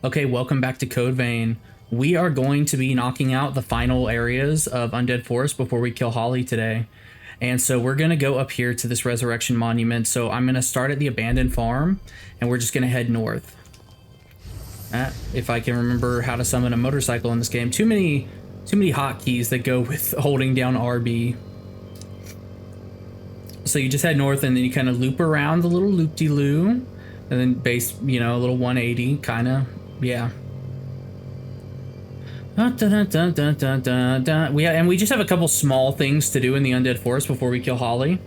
Okay, welcome back to Code Vein. We are going to be knocking out the final areas of Undead Forest before we kill Holly today. And so we're going to go up here to this resurrection monument. So I'm going to start at the abandoned farm and we're just going to head north. If I can remember how to summon a motorcycle in this game. Too many hotkeys that go with holding down RB. So you just head north and then you kind of loop around the little loop-de-loo and then base, you know, a little 180 kind of. Yeah. We just have a couple small things to do in the Undead Forest before we kill Holly.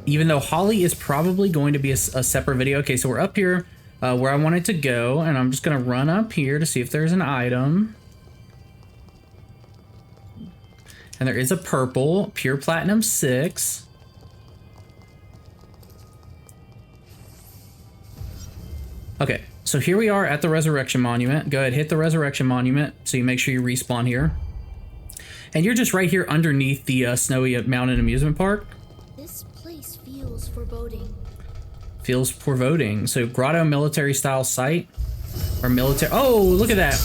Even though Holly is probably going to be a separate video. Okay, so we're up here where I wanted to go, and I'm just going to run up here to see if there's an item. And there is a purple, pure platinum 6. Okay. So here we are at the Resurrection Monument. Go ahead, hit the Resurrection Monument so you make sure you respawn here. And you're just right here underneath the Snowy Mountain Amusement Park. This place feels foreboding. Feels foreboding. So Grotto military style site. Or military... Oh, look at that.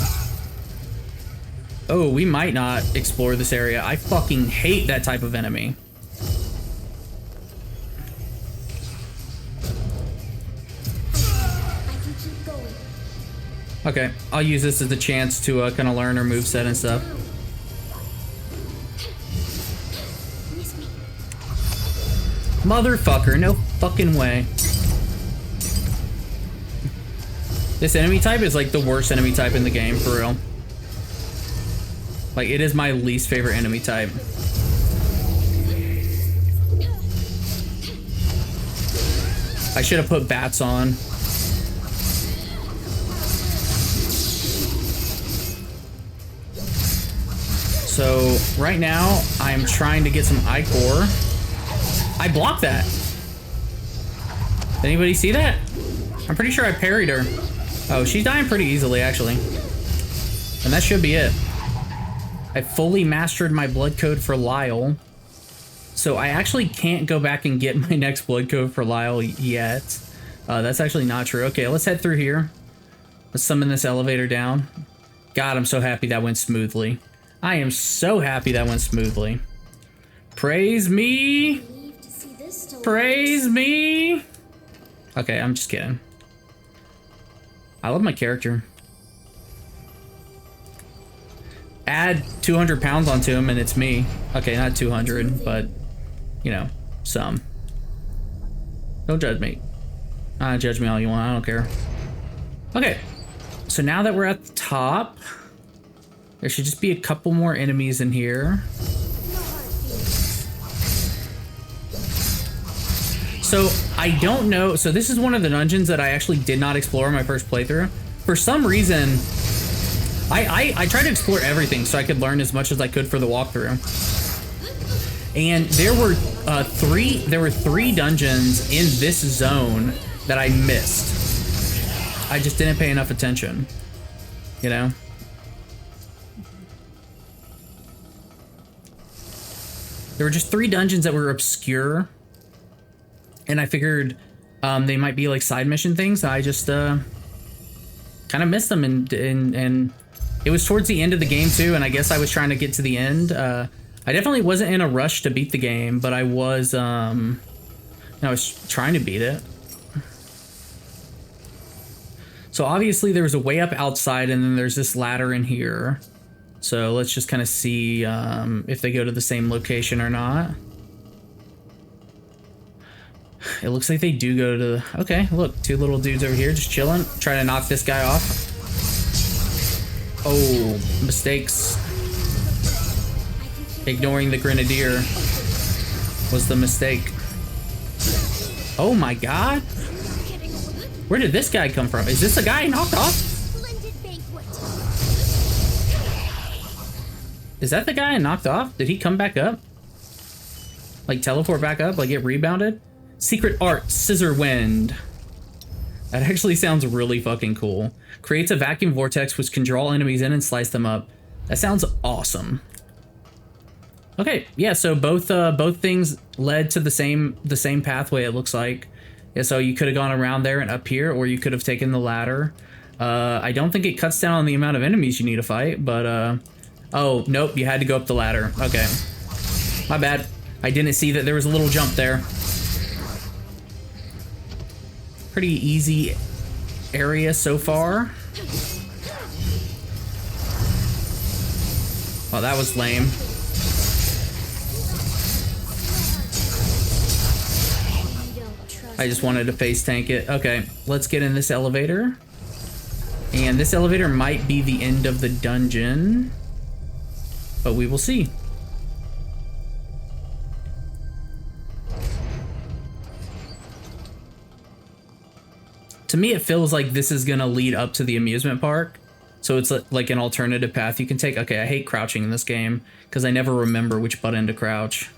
Oh, we might not explore this area. I fucking hate that type of enemy. Okay, I'll use this as a chance to kind of learn her moveset and stuff. Motherfucker, no fucking way. This enemy type is like the worst enemy type in the game, for real. Like, it is my least favorite enemy type. I should have put bats on. So right now I'm trying to get some ichor. I blocked that. Did anybody see that? I'm pretty sure I parried her. Oh, she's dying pretty easily actually. And that should be it. I fully mastered my blood code for Lyle. So I actually can't go back and get my next blood code for Lyle yet. That's actually not true. Okay, let's head through here. Let's summon this elevator down. God, I'm so happy that went smoothly. I am so happy that went smoothly. Praise me! Praise me! Okay, I'm just kidding. I love my character. Add 200 pounds onto him and it's me. Okay, not 200, but, you know, some. Don't judge me. Judge me all you want, I don't care. Okay, so now that we're at the top, there should just be a couple more enemies in here. So I don't know. So this is one of the dungeons that I actually did not explore in my first playthrough. For some reason, I tried to explore everything so I could learn as much as I could for the walkthrough. And there were three dungeons in this zone that I missed. I just didn't pay enough attention, you know? There were just 3 dungeons that were obscure, and I figured they might be like side mission things. I just kind of missed them, and it was towards the end of the game too, and I guess I was trying to get to the end. I definitely wasn't in a rush to beat the game, but I was trying to beat it. So obviously there was a way up outside, and then there's this ladder in here. So let's just kind of see if they go to the same location or not. It looks like they do go to the... Okay, look, 2 little dudes over here just chilling, trying to knock this guy off. Oh, mistakes. Ignoring the grenadier was the mistake. Oh my god. Where did this guy come from? Is this the guy I knocked off? Is that the guy I knocked off? Did he come back up? Like teleport back up? Like get rebounded? Secret art, Scissor wind. That actually sounds really fucking cool. Creates a vacuum vortex which can draw enemies in and slice them up. That sounds awesome. Okay, yeah, so both things led to the same pathway, it looks like. Yeah, so you could have gone around there and up here, or you could have taken the ladder. I don't think it cuts down on the amount of enemies you need to fight, but oh, nope, you had to go up the ladder. Okay. My bad. I didn't see that there was a little jump there. Pretty easy area so far. Oh, that was lame. I just wanted to face tank it. Okay, let's get in this elevator. And this elevator might be the end of the dungeon, but we will see. To me, it feels like this is gonna lead up to the amusement park. So it's like an alternative path you can take. Okay, I hate crouching in this game because I never remember which button to crouch.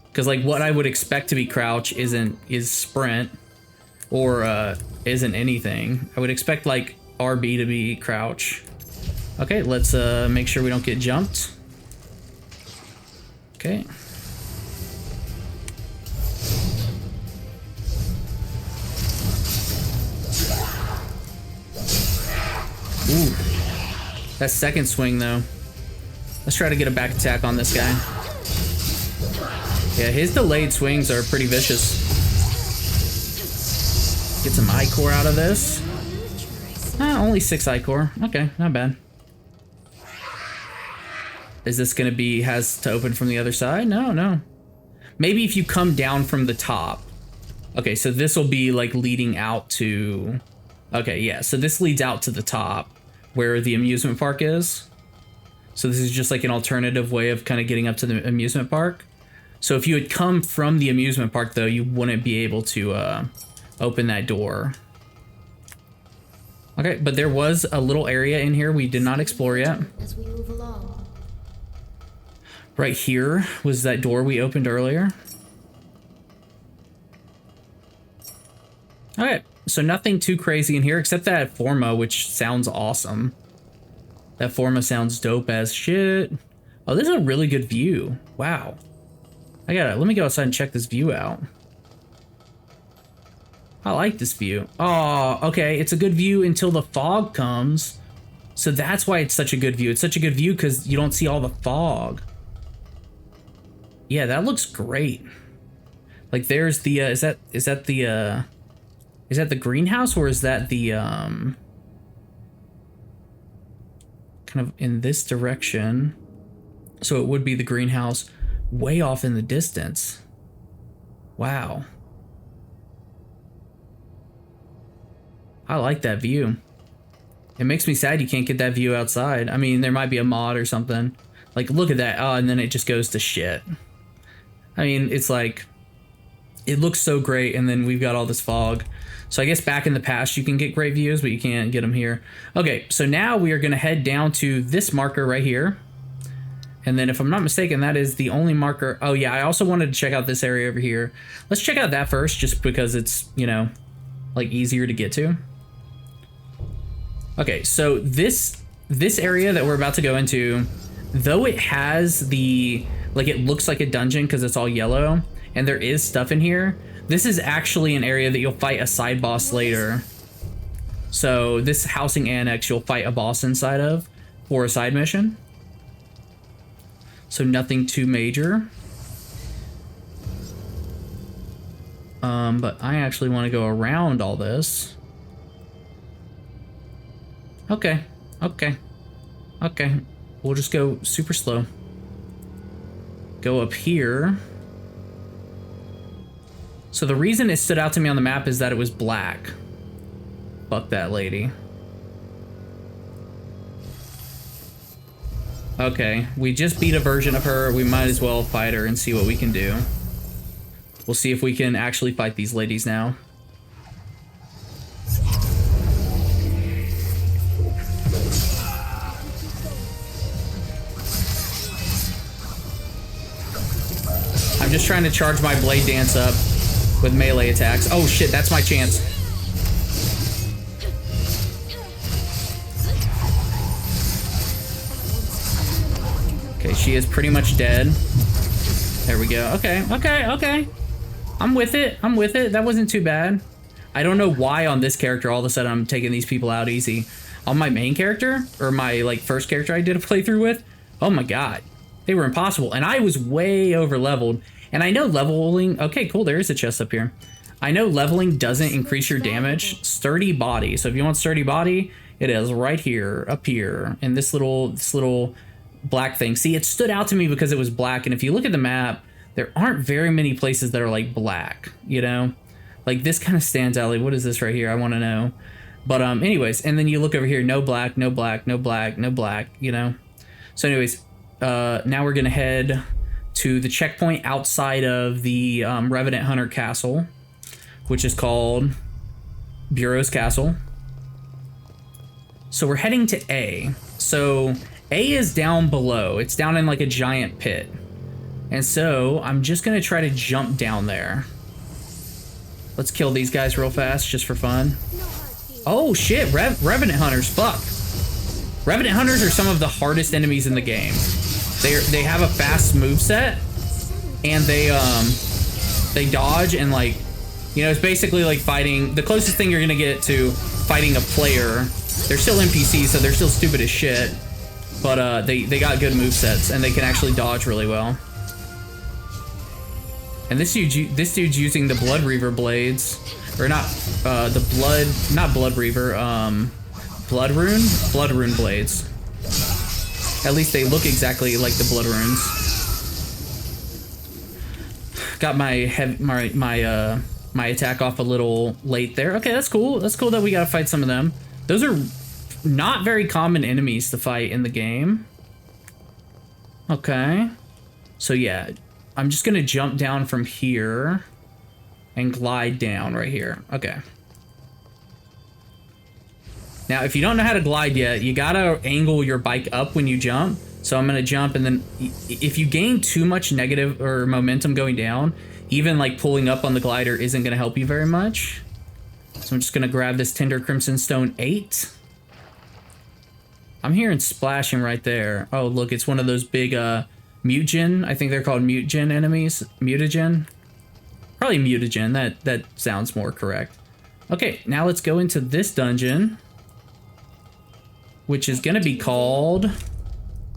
Because like what I would expect to be crouch is sprint or isn't anything. I would expect like RB to be crouch. Okay, let's make sure we don't get jumped. Okay. Ooh. That second swing though. Let's try to get a back attack on this guy. Yeah, his delayed swings are pretty vicious. Get some I-core out of this. Only 6 I-core. Okay, not bad. Is this gonna be, has to open from the other side? No, no. Maybe if you come down from the top. Okay, so this will be like leading out to... Okay, yeah, so this leads out to the top where the amusement park is. So this is just like an alternative way of kind of getting up to the amusement park. So if you had come from the amusement park though, you wouldn't be able to open that door. Okay, but there was a little area in here we did not explore yet. As we move along. Right here was that door we opened earlier. Okay, so nothing too crazy in here except that Forma, which sounds awesome. That Forma sounds dope as shit. Oh, this is a really good view. Wow. Let me go outside and check this view out. I like this view. Oh, okay, it's a good view until the fog comes. So that's why it's such a good view. It's such a good view because you don't see all the fog. Yeah, that looks great. Like there's the, is that the greenhouse or is that the, kind of in this direction? So it would be the greenhouse way off in the distance. Wow. I like that view. It makes me sad you can't get that view outside. I mean, there might be a mod or something. Like, look at that. Oh, and then it just goes to shit. I mean, it's like, it looks so great, and then we've got all this fog. So I guess back in the past, you can get great views, but you can't get them here. Okay, so now we are going to head down to this marker right here. And then if I'm not mistaken, that is the only marker. Oh, yeah, I also wanted to check out this area over here. Let's check out that first, just because it's, you know, like easier to get to. Okay, so this area that we're about to go into, though it has the, like it looks like a dungeon because it's all yellow, and there is stuff in here, this is actually an area that you'll fight a side boss later. So this housing annex you'll fight a boss inside of for a side mission. So nothing too major. But I actually want to go around all this. Okay, okay, okay. We'll just go super slow. Go up here. So the reason it stood out to me on the map is that it was black. Fuck that lady. Okay, we just beat a version of her. We might as well fight her and see what we can do. We'll see if we can actually fight these ladies now. I'm just trying to charge my blade dance up with melee attacks. Oh shit, that's my chance. Okay, she is pretty much dead. There we go. Okay, okay, okay. I'm with it. I'm with it. That wasn't too bad. I don't know why on this character all of a sudden I'm taking these people out easy. On my main character, or my like first character I did a playthrough with, oh my god, they were impossible. And I was way over leveled. And I know leveling, okay, cool, there is a chest up here. I know leveling doesn't increase your damage. Sturdy body, so if you want sturdy body, it is right here, up here, in this little black thing. See, it stood out to me because it was black, and if you look at the map, there aren't very many places that are like black, you know? Like this kind of stands out. Like, what is this right here? I want to know. But anyways, and then you look over here, no black, no black, no black, no black, you know? So anyways, now we're gonna head to the checkpoint outside of the Revenant Hunter Castle, which is called Bureau's Castle. So we're heading to A. So A is down below. It's down in like a giant pit. And so I'm just gonna try to jump down there. Let's kill these guys real fast, just for fun. Oh shit, Revenant Hunters, fuck. Revenant Hunters are some of the hardest enemies in the game. They have a fast moveset, and they dodge, and like, you know, it's basically like fighting, the closest thing you're gonna get to fighting a player. They're still NPCs, so they're still stupid as shit, but they got good movesets, and they can actually dodge really well. And this dude's using the Blood Reaver blades, or not not Blood Reaver, Blood Rune blades. At least they look exactly like the Blood Runes. Got my attack off a little late there. Okay, that's cool. That's cool that we gotta fight some of them. Those are not very common enemies to fight in the game. Okay. So yeah, I'm just gonna jump down from here and glide down right here. Okay. Now, if you don't know how to glide yet, you gotta angle your bike up when you jump. So I'm gonna jump, and then if you gain too much negative or momentum going down, even like pulling up on the glider isn't gonna help you very much. So I'm just gonna grab this Tender Crimson Stone 8. I'm hearing splashing right there. Oh, look, it's one of those big mutagen. I think they're called mutagen enemies. Mutagen? Probably mutagen. That sounds more correct. Okay, now let's go into this dungeon, which is gonna be called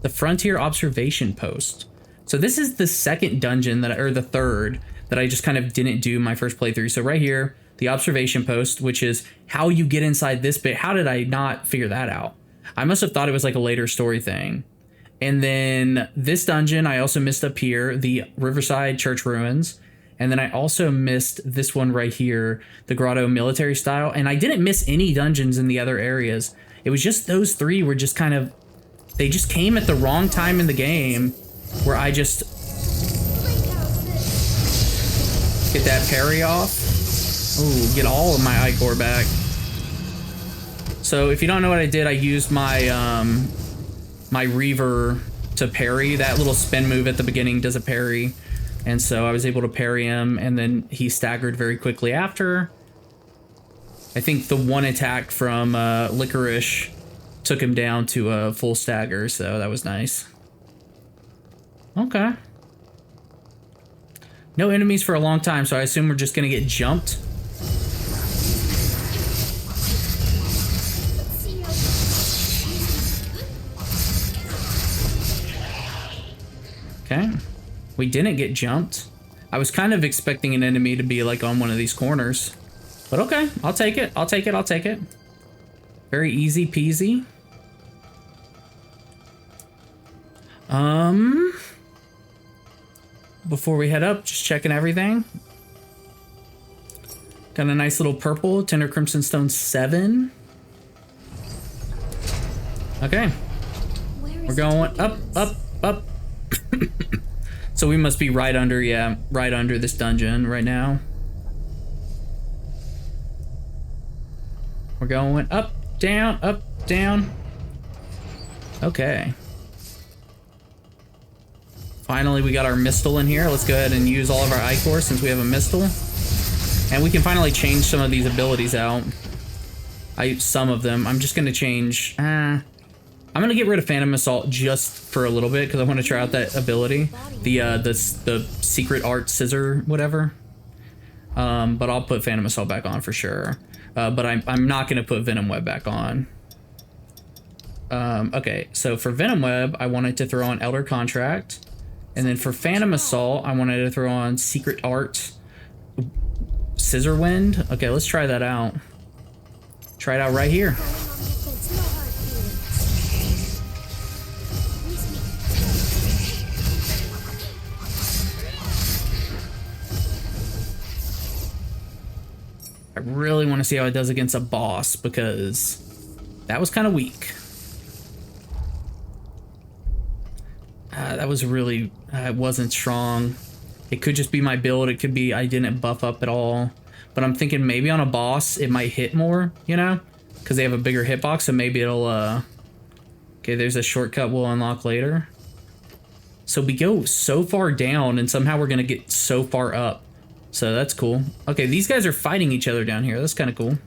the Frontier Observation Post. So this is the second dungeon or the third that I just kind of didn't do my first playthrough. So right here, the Observation Post, which is how you get inside this bit. How did I not figure that out? I must have thought it was like a later story thing. And then this dungeon, I also missed up here, the Riverside Church Ruins. And then I also missed this one right here, the Grotto Military Style. And I didn't miss any dungeons in the other areas. It was just those three were just kind of, they just came at the wrong time in the game where I just get that parry off. Ooh, get all of my Ichor back. So if you don't know what I did, I used my my Reaver to parry. That little spin move at the beginning does a parry. And so I was able to parry him, and then he staggered very quickly after. I think the one attack from Licorice took him down to a full stagger, so that was nice. Okay. No enemies for a long time, so I assume we're just gonna get jumped. Okay. We didn't get jumped. I was kind of expecting an enemy to be like on one of these corners. But okay, I'll take it. I'll take it. I'll take it. Very easy peasy. Before we head up, just checking everything. Got a nice little purple, Tender Crimson Stone 7. Okay. We're going up, up, up. So we must be right under, yeah, right under this dungeon right now. We're going up, down, up, down. Okay. Finally, we got our Mistle in here. Let's go ahead and use all of our Ichor since we have a Mistle. And we can finally change some of these abilities out. Some of them. I'm just going to change... I'm going to get rid of Phantom Assault just for a little bit because I want to try out that ability. The secret art scissor, whatever. But I'll put Phantom Assault back on for sure. But I'm not gonna put Venom Web back on. Okay, so for Venom Web, I wanted to throw on Elder Contract. And then for Phantom Assault, I wanted to throw on Secret Art, Scissor Wind. Okay, let's try that out. Try it out right here. I really want to see how it does against a boss because that was kind of weak. That was really, it wasn't strong. It could just be my build. It could be I didn't buff up at all. But I'm thinking maybe on a boss it might hit more, you know? Because they have a bigger hitbox, so maybe it'll, okay, there's a shortcut we'll unlock later. So we go so far down and somehow we're going to get so far up. So that's cool. Okay, these guys are fighting each other down here. That's kind of cool.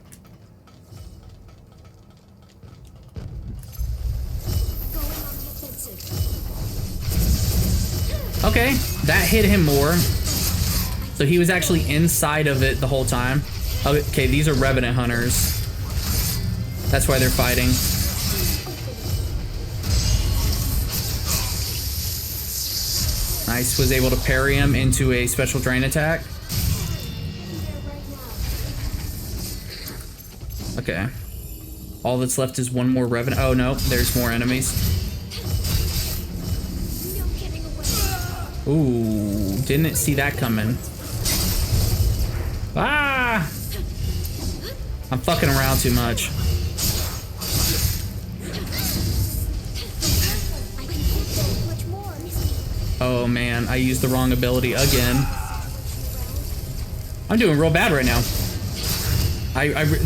Okay, that hit him more. So he was actually inside of it the whole time. Okay, these are Revenant hunters. That's why they're fighting. Nice, was able to parry him into a special drain attack. Okay. All that's left is one more Revenant. Oh no, there's more enemies. Ooh, didn't see that coming. Ah! I'm fucking around too much. Oh man, I used the wrong ability again. I'm doing real bad right now.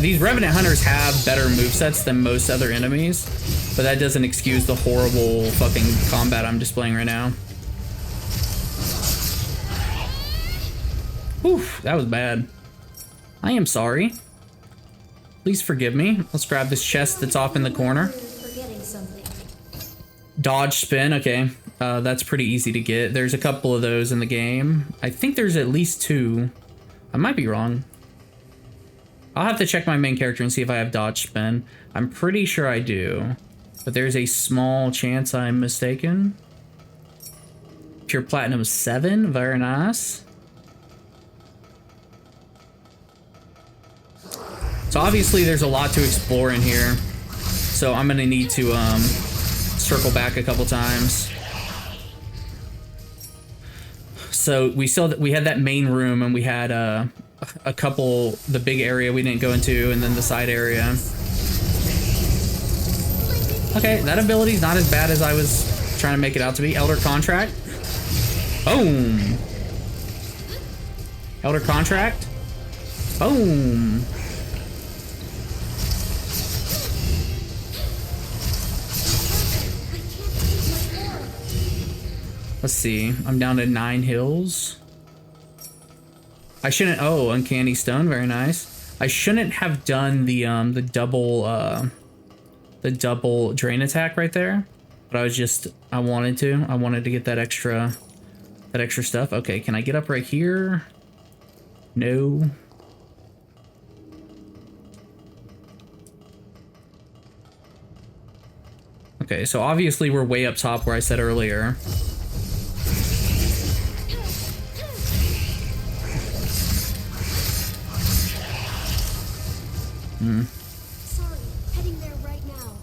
These Revenant hunters have better movesets than most other enemies, but that doesn't excuse the horrible fucking combat I'm displaying right now. Whew, that was bad. I am sorry. Please forgive me. Let's grab this chest that's off in the corner. Dodge spin, okay. That's pretty easy to get. There's a couple of those in the game. I think there's at least 2. I might be wrong. I'll have to check my main character and see if I have dodge spin. I'm pretty sure I do, but there's a small chance I'm mistaken. Pure Platinum 7, very nice. So obviously there's a lot to explore in here. So I'm gonna need to circle back a couple times. So we had that main room and we had a couple, the big area we didn't go into and then the side area. Okay, that ability's not as bad as I was trying to make it out to be. Elder Contract. Boom. Elder Contract. Boom. Let's see. I'm down to 9 hills. I shouldn't. Oh, Uncanny Stone. Very nice. I shouldn't have done the double drain attack right there, but I wanted to get that extra stuff. Okay, can I get up right here? No. Okay, so obviously we're way up top where I said earlier. Sorry, heading there right now.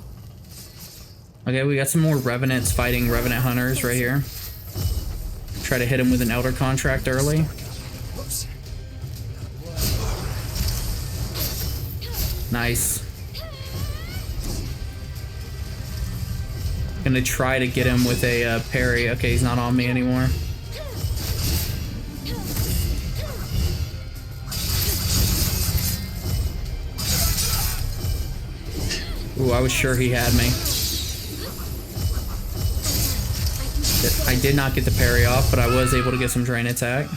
Okay, we got some more Revenants fighting Revenant hunters right here. Try to hit him with an Elder Contract early. Nice. Gonna try to get him with a parry. Okay, he's not on me anymore. Ooh, I was sure he had me. I did not get the parry off, but I was able to get some drain attack.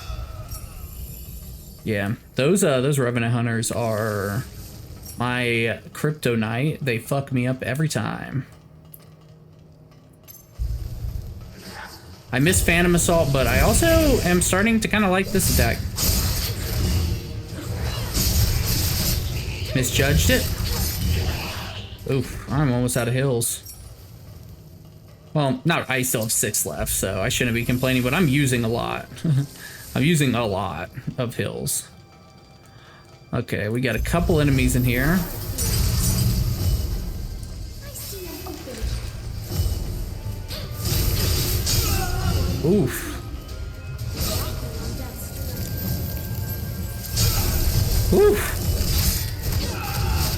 Yeah, those Revenant hunters are my kryptonite. They fuck me up every time. I miss Phantom Assault, but I also am starting to kind of like this attack. Misjudged it. Oof, I'm almost out of heals. Well, not, I still have 6 left, so I shouldn't be complaining, but I'm using a lot. I'm using a lot of heals. Okay, we got a couple enemies in here. I see an opening. Oof. Oof.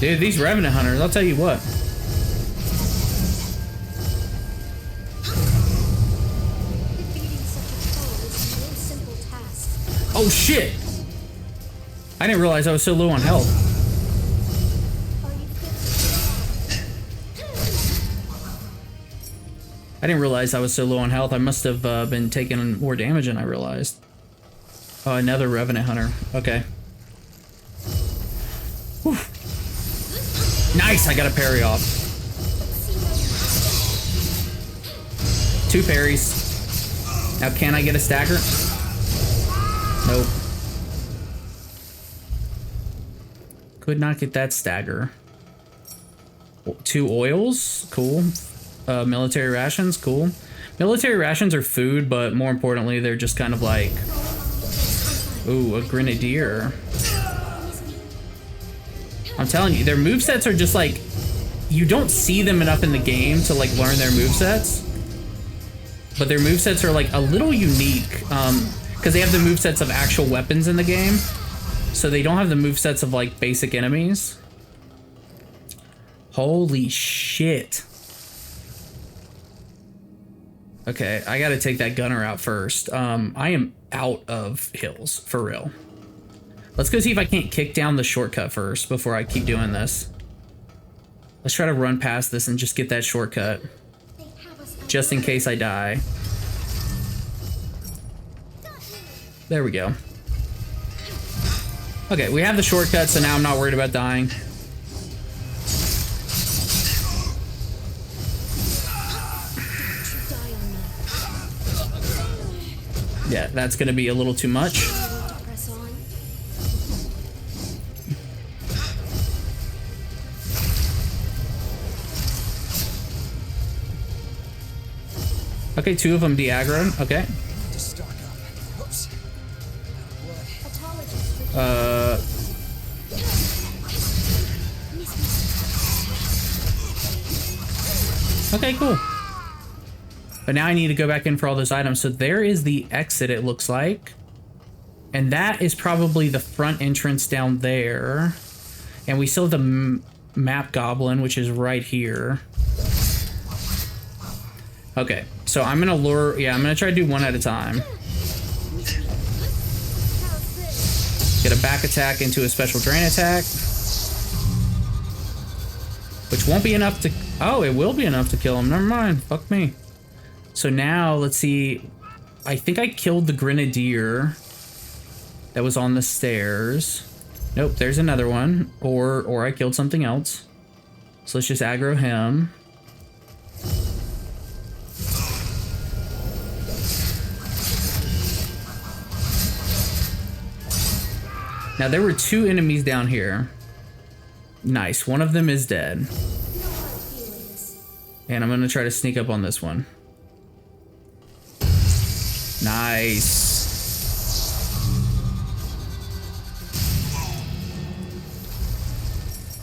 Dude, these Revenant hunters, I'll tell you what. Defeating such a foe is no simple task. Oh shit! I didn't realize I was so low on health. Are you fit? I didn't realize I was so low on health. I must have been taking more damage than I realized. Oh, another Revenant hunter. Okay. Whew. Nice, I got a parry off. 2 parries. Now can I get a stagger? Nope. Could not get that stagger. 2 oils, cool. Military rations, cool. Military rations are food, but more importantly, they're just kind of like... Ooh, a grenadier. I'm telling you, their movesets are just like... You don't see them enough in the game to like learn their movesets. But their movesets are like a little unique. Because they have the movesets of actual weapons in the game. So they don't have the movesets of like basic enemies. Holy shit. Okay, I gotta take that gunner out first. I am out of hills, for real. Let's go see if I can't kick down the shortcut first before I keep doing this. Let's try to run past this and just get that shortcut. Just in case I die. There we go. Okay, we have the shortcut, so now I'm not worried about dying. Yeah, that's gonna be a little too much. Okay, 2 of them de-aggroed. Okay. Okay, cool. But now I need to go back in for all those items. So there is the exit, it looks like. And that is probably the front entrance down there. And we still have the map goblin, which is right here. Okay, so I'm gonna lure... Yeah, I'm gonna try to do one at a time. Get a back attack into a special drain attack. Which won't be enough to... Oh, it will be enough to kill him. Never mind. Fuck me. So now, let's see. I think I killed the grenadier that was on the stairs. Nope, there's another one. Or I killed something else. So let's just aggro him. Now, there were 2 enemies down here. Nice. One of them is dead. And I'm going to try to sneak up on this one. Nice.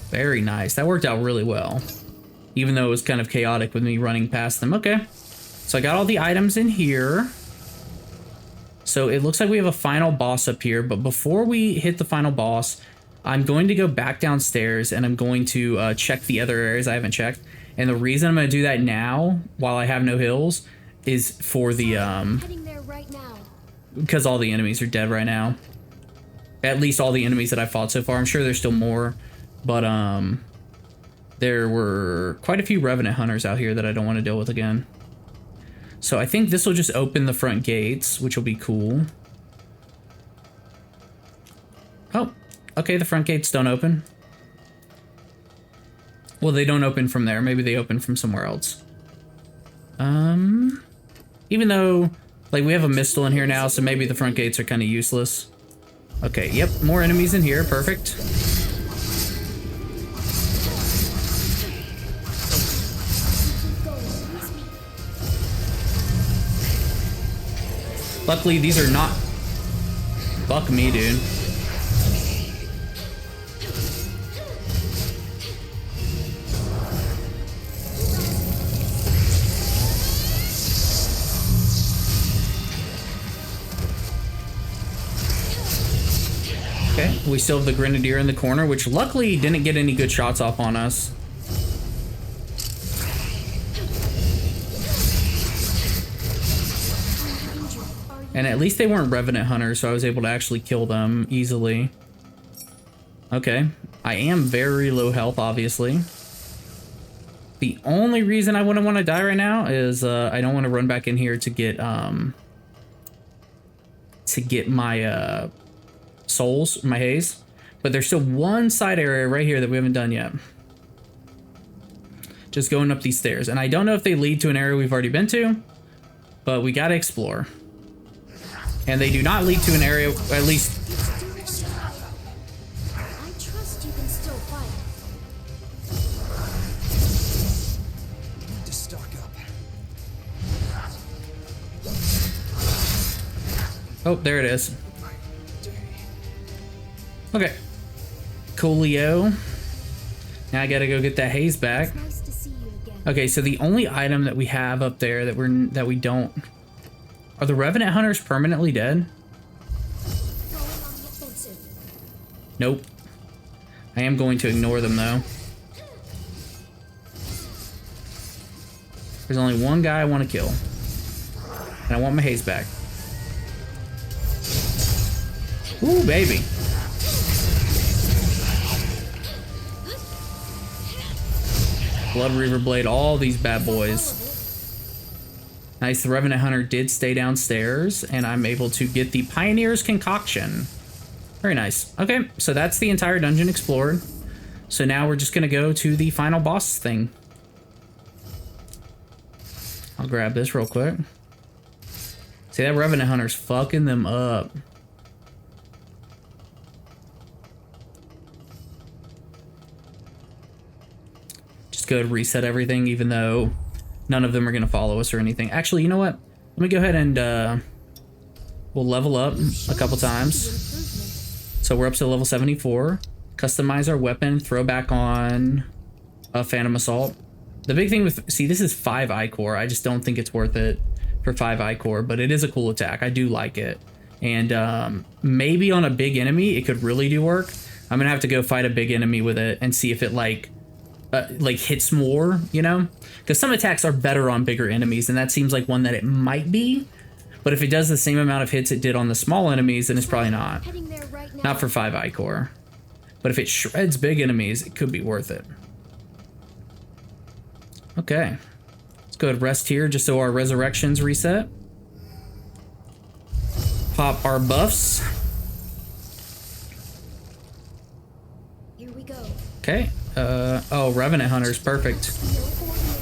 Very nice. That worked out really well. Even though it was kind of chaotic with me running past them. Okay. So I got all the items in here. So it looks like we have a final boss up here. But before we hit the final boss, I'm going to go back downstairs and I'm going to check the other areas I haven't checked. And the reason I'm going to do that now, while I have no hills, is for the... Heading there right now. Because all the enemies are dead right now. At least all the enemies that I fought so far. I'm sure there's still more. But there were quite a few Revenant hunters out here that I don't want to deal with again. So I think this will just open the front gates, which will be cool. Oh, okay, the front gates don't open. Well, they don't open from there. Maybe they open from somewhere else. Even though, like, we have a Mistle in here now, so maybe the front gates are kind of useless. Okay, yep, more enemies in here. Perfect. Luckily, these are not... Fuck me, dude. Okay, we still have the Grenadier in the corner, which luckily didn't get any good shots off on us. And at least they weren't Revenant hunters, so I was able to actually kill them easily. Okay, I am very low health, obviously. The only reason I wouldn't want to die right now is I don't want to run back in here to get my souls, my haze. But there's still one side area right here that we haven't done yet. Just going up these stairs, and I don't know if they lead to an area we've already been to, but we gotta explore. And they do not lead to an area, at least. I trust you can still fight. Need to stock up. Oh, there it is. Okay. Coolio. Now I gotta go get that haze back. It's nice to see you again. Okay, so the only item that we have up there that we don't. Are the Revenant hunters permanently dead? Going on the offensive. Nope. I am going to ignore them though. There's only one guy I want to kill. And I want my haze back. Ooh, baby. Blood Reaver Blade, all these bad boys. Nice, the Revenant Hunter did stay downstairs, and I'm able to get the Pioneer's Concoction. Very nice. Okay, so that's the entire dungeon explored. So now we're just gonna go to the final boss thing. I'll grab this real quick. See, that Revenant Hunter's fucking them up. Just go ahead and reset everything, even though none of them are going to follow us or anything. Actually, you know what? Let me go ahead and we'll level up a couple times. So we're up to level 74. Customize our weapon. Throw back on a Phantom Assault. The big thing with... See, this is 5 Ichor. I just don't think it's worth it for 5 Ichor, but it is a cool attack. I do like it. And maybe on a big enemy, it could really do work. I'm going to have to go fight a big enemy with it and see if it, like hits more, you know? Because some attacks are better on bigger enemies, and that seems like one that it might be. But if it does the same amount of hits it did on the small enemies, then it's probably not. Heading there right now. Not for 5 Ichor. But if it shreds big enemies, it could be worth it. Okay. Let's go ahead and rest here just so our resurrections reset. Pop our buffs. Here we go. Okay. Oh, Revenant Hunters, perfect.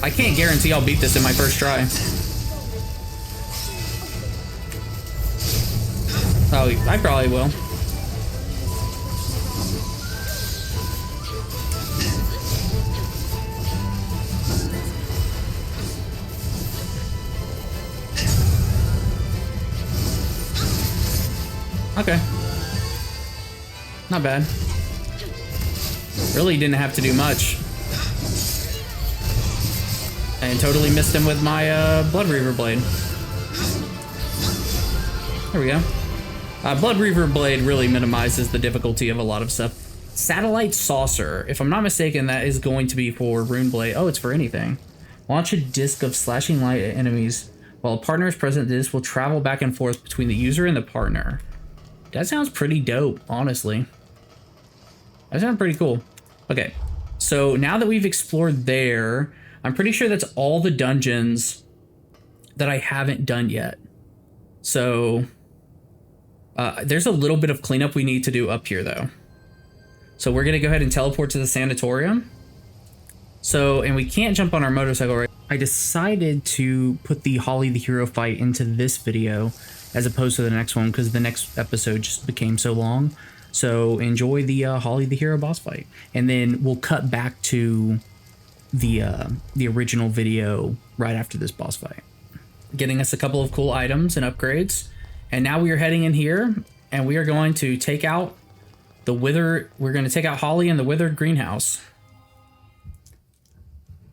I can't guarantee I'll beat this in my first try. Oh, I probably will. Okay. Not bad. Really didn't have to do much. And totally missed him with my Blood Reaver Blade. There we go. Blood Reaver Blade really minimizes the difficulty of a lot of stuff. Satellite Saucer. If I'm not mistaken, that is going to be for Rune Blade. Oh, it's for anything. Launch a disc of slashing light at enemies. While a partner is present, the disc will travel back and forth between the user and the partner. That sounds pretty dope, honestly. That sounds pretty cool. Okay, so now that we've explored there, I'm pretty sure that's all the dungeons that I haven't done yet. So there's a little bit of cleanup we need to do up here, though. So we're gonna go ahead and teleport to the sanatorium. So, and we can't jump on our motorcycle, right? I decided to put the Holly the Hero fight into this video as opposed to the next one because the next episode just became so long. So enjoy the Holly the Hero boss fight, and then we'll cut back to the original video right after this boss fight, getting us a couple of cool items and upgrades. And now we are heading in here, and we are going to take out the withered. We're going to take out Holly in the withered greenhouse.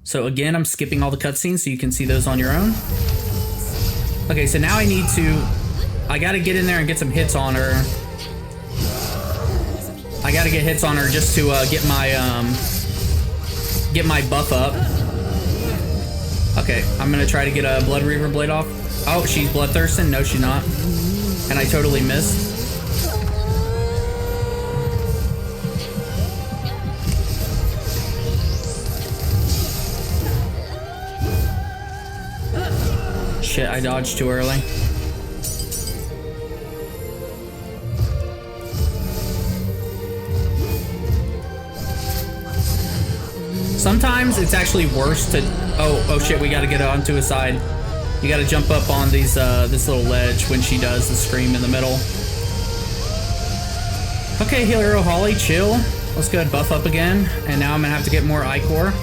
So again, I'm skipping all the cutscenes so you can see those on your own. Okay, so now I gotta get in there and get some hits on her. I gotta get hits on her just to get my buff up. Okay, I'm gonna try to get a Blood Reaver blade off. Oh, she's bloodthirsting. No, she's not. And I totally missed. Shit, I dodged too early. Sometimes it's actually worse to... Oh shit, we gotta get onto a side. You gotta jump up on these, this little ledge when she does the scream in the middle. Okay, Hero Holly, chill. Let's go ahead and buff up again. And now I'm gonna have to get more Ichor.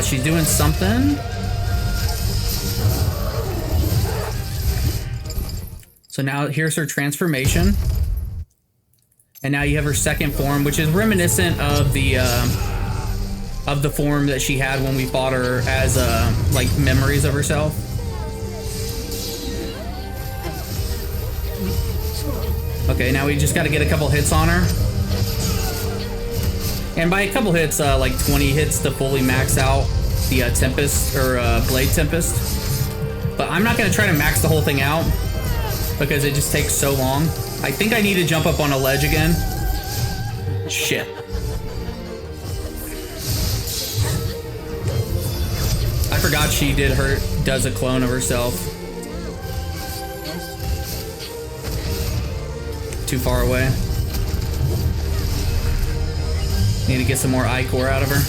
She's doing something. So now here's her transformation. And now you have her second form, which is reminiscent of the form that she had when we fought her as like memories of herself. Okay, now we just got to get a couple hits on her. And by a couple hits, like 20 hits to fully max out the Tempest or Blade Tempest. But I'm not going to try to max the whole thing out because it just takes so long. I think I need to jump up on a ledge again. Shit. I forgot she does a clone of herself. Too far away. Need to get some more Ichor out of her.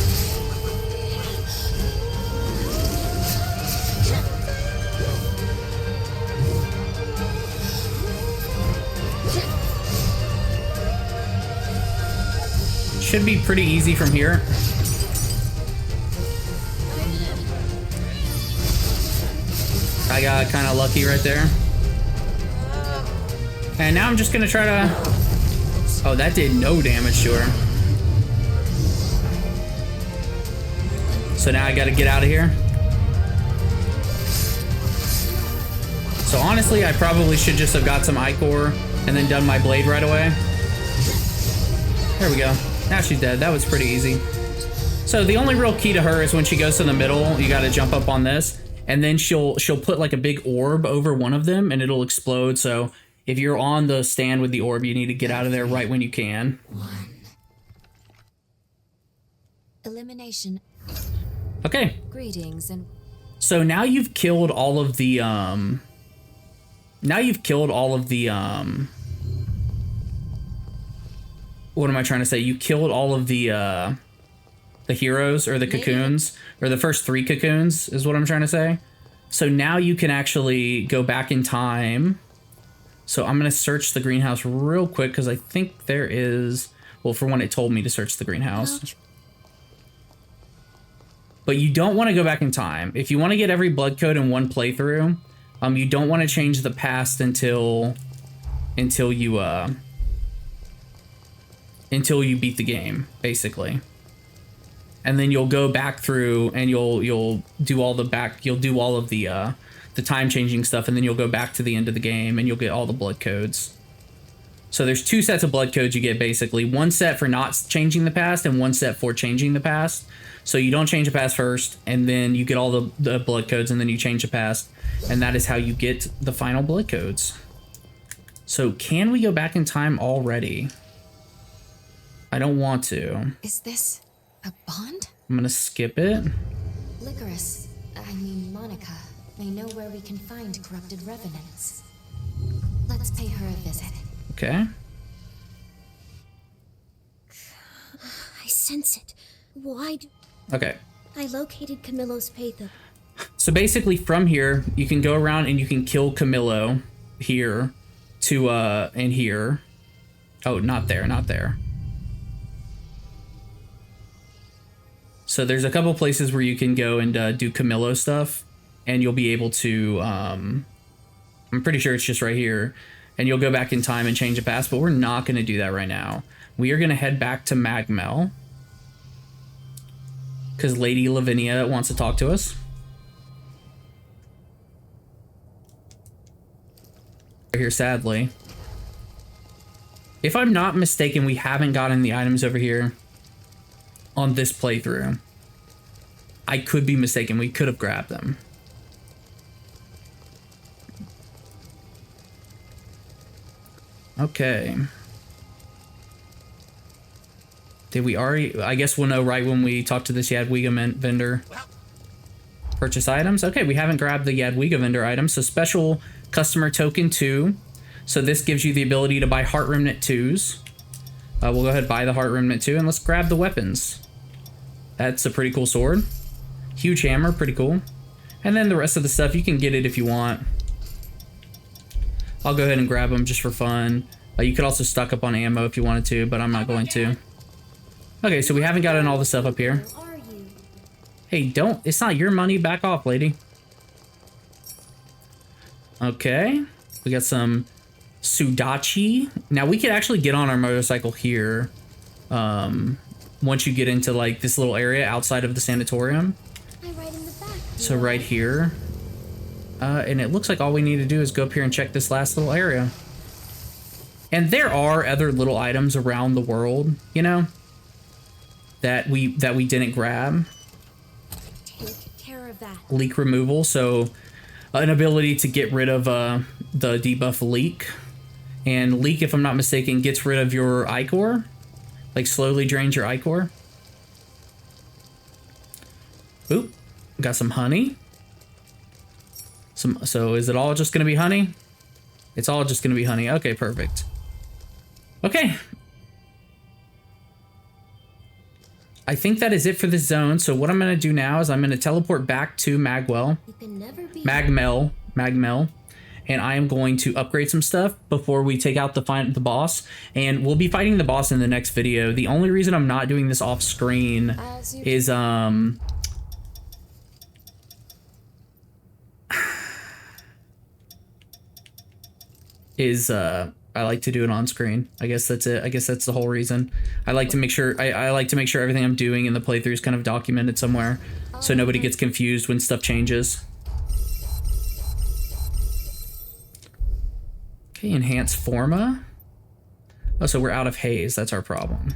Should be pretty easy from here. I got kind of lucky right there. And now I'm just gonna try to... Oh, that did no damage to her. So now I gotta get out of here. So honestly, I probably should just have got some Ichor and then done my blade right away. There we go. Now she's dead. That was pretty easy. So the only real key to her is when she goes to the middle, you gotta jump up on this, and then she'll put like a big orb over one of them and it'll explode. So if you're on the stand with the orb, you need to get out of there right when you can. Elimination. Okay. Greetings and So now you've killed all of the what am I trying to say? You killed all of the heroes or the cocoons, or the first 3 cocoons is what I'm trying to say. So now you can actually go back in time. So I'm going to search the greenhouse real quick because I think there is, well, for one, it told me to search the greenhouse. But you don't want to go back in time. If you want to get every blood code in one playthrough, you don't want to change the past until you beat the game, basically. And then you'll go back through and you'll do all of the time changing stuff, and then you'll go back to the end of the game and you'll get all the blood codes. So there's 2 sets of blood codes you get, basically. 1 set for not changing the past and 1 set for changing the past. So you don't change the past first, and then you get all the blood codes, and then you change the past, and that is how you get the final blood codes. So can we go back in time already? I don't want to. is this a bond? I'm gonna skip it. Licorice, I mean Monica, may know where we can find corrupted revenants. Let's pay her a visit. Okay. I sense it. Why do... Okay. I located Camillo's Patha. So basically from here, you can go around and you can kill Camillo here to, and here. Oh, not there, not there. So there's a couple places where you can go and do Camillo stuff, and you'll be able to I'm pretty sure it's just right here. And you'll go back in time and change the past, but we're not going to do that right now. We are going to head back to Magmel. Because Lady Lavinia wants to talk to us. Right here, sadly. If I'm not mistaken, we haven't gotten the items over here on this playthrough. I could be mistaken. We could have grabbed them. Okay. Did we already? I guess we'll know right when we talk to this Jadwiga vendor. Purchase items. Okay, we haven't grabbed the Jadwiga vendor items. So special customer token 2. So this gives you the ability to buy Heart Remnant 2s. We'll go ahead and buy the Heart Remnant 2 and let's grab the weapons. That's a pretty cool sword. Huge hammer, pretty cool. And then the rest of the stuff, you can get it if you want. I'll go ahead and grab them just for fun. You could also stock up on ammo if you wanted to, but I'm not going to. Okay, so we haven't gotten all the stuff up here. Hey, don't. It's not your money. Back off, lady. Okay. We got some Sudachi. Now, we could actually get on our motorcycle here. Once you get into, like, this little area outside of the sanatorium. So right here. And it looks like all we need to do is go up here and check this last little area. And there are other little items around the world, you know, that we didn't grab. Take care of that. Leak removal, so an ability to get rid of the debuff leak. And leak, if I'm not mistaken, gets rid of your ichor. Like slowly drains your ichor. Oop, got some honey. So is it all just gonna be honey? It's all just gonna be honey. Okay, perfect. Okay. I think that is it for this zone. So what I'm gonna do now is I'm gonna teleport back to Magmel, and I am going to upgrade some stuff before we take out the boss. And we'll be fighting the boss in the next video. The only reason I'm not doing this off screen is I like to do it on screen. I guess that's it. I guess that's the whole reason. I like to make sure I like to make sure everything I'm doing in the playthrough is kind of documented somewhere, so nobody gets confused when stuff changes. Okay, enhance forma. Oh, so we're out of haze. That's our problem.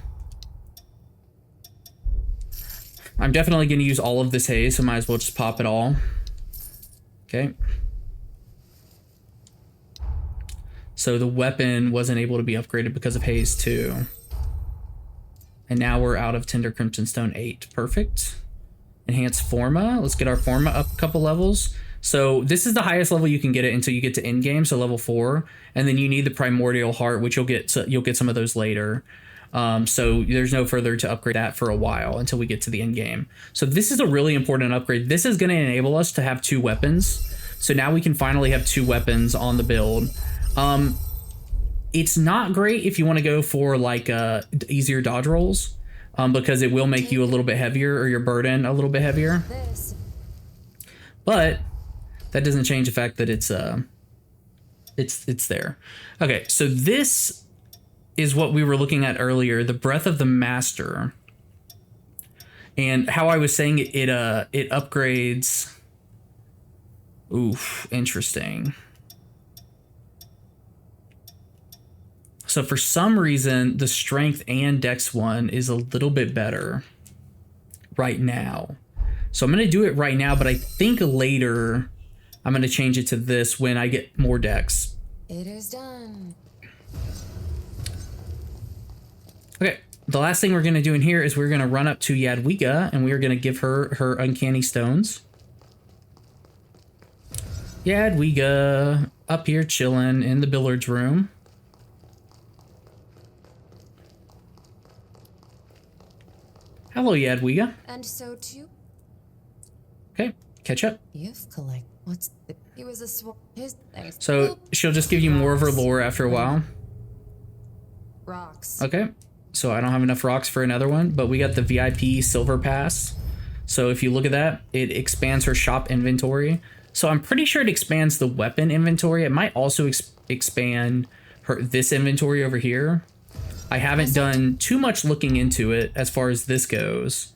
I'm definitely going to use all of this haze, so might as well just pop it all. Okay. So the weapon wasn't able to be upgraded because of haze 2. And now we're out of Tender Crimson Stone 8. Perfect. Enhance forma. Let's get our forma up a couple levels. So this is the highest level you can get it until you get to end game, so level 4. And then you need the primordial heart, which you'll get some of those later. So there's no further to upgrade that for a while until we get to the end game. So this is a really important upgrade. This is going to enable us to have 2 weapons. So now we can finally have 2 weapons on the build. It's not great if you want to go for like easier dodge rolls, because it will make you a little bit heavier, or your burden a little bit heavier. But that doesn't change the fact that it's there. Okay, so this is what we were looking at earlier, the Breath of the Master, and how I was saying it upgrades. Oof, interesting. So for some reason, the strength and dex one is a little bit better right now. So I'm going to do it right now, but I think later I'm going to change it to this when I get more dex. It is done. Okay, the last thing we're going to do in here is we're going to run up to Jadwiga, and we're going to give her her uncanny stones. Jadwiga, up here chilling in the billiards room. Hello, Jadwiga. And so too. Okay, catch up. You've collected. What's the, he was a his things. So she'll just give you more of her lore after a while. Rocks. Okay, so I don't have enough rocks for another one, but we got the VIP silver pass. So if you look at that, it expands her shop inventory. So I'm pretty sure it expands the weapon inventory. It might also expand this inventory over here. I haven't done too much looking into it as far as this goes.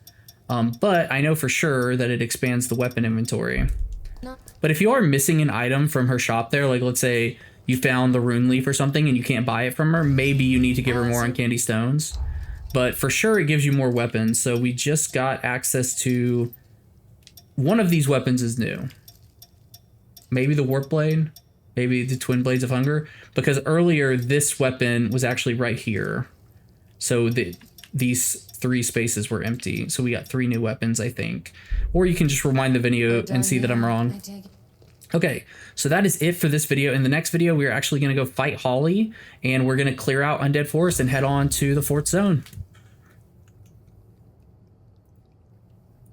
But I know for sure that it expands the weapon inventory. But if you are missing an item from her shop there, like let's say you found the rune leaf or something and you can't buy it from her, maybe you need to give her more uncanny stones. But for sure it gives you more weapons. So we just got access to one of these weapons is new. Maybe the warp blade, maybe the twin blades of hunger, because earlier this weapon was actually right here. So these 3 spaces were empty. So we got 3 new weapons, I think. Or you can just rewind the video and see that I'm wrong. Okay, so that is it for this video. In the next video, we're actually going to go fight Holly, and we're going to clear out Undead Forest and head on to the 4th zone.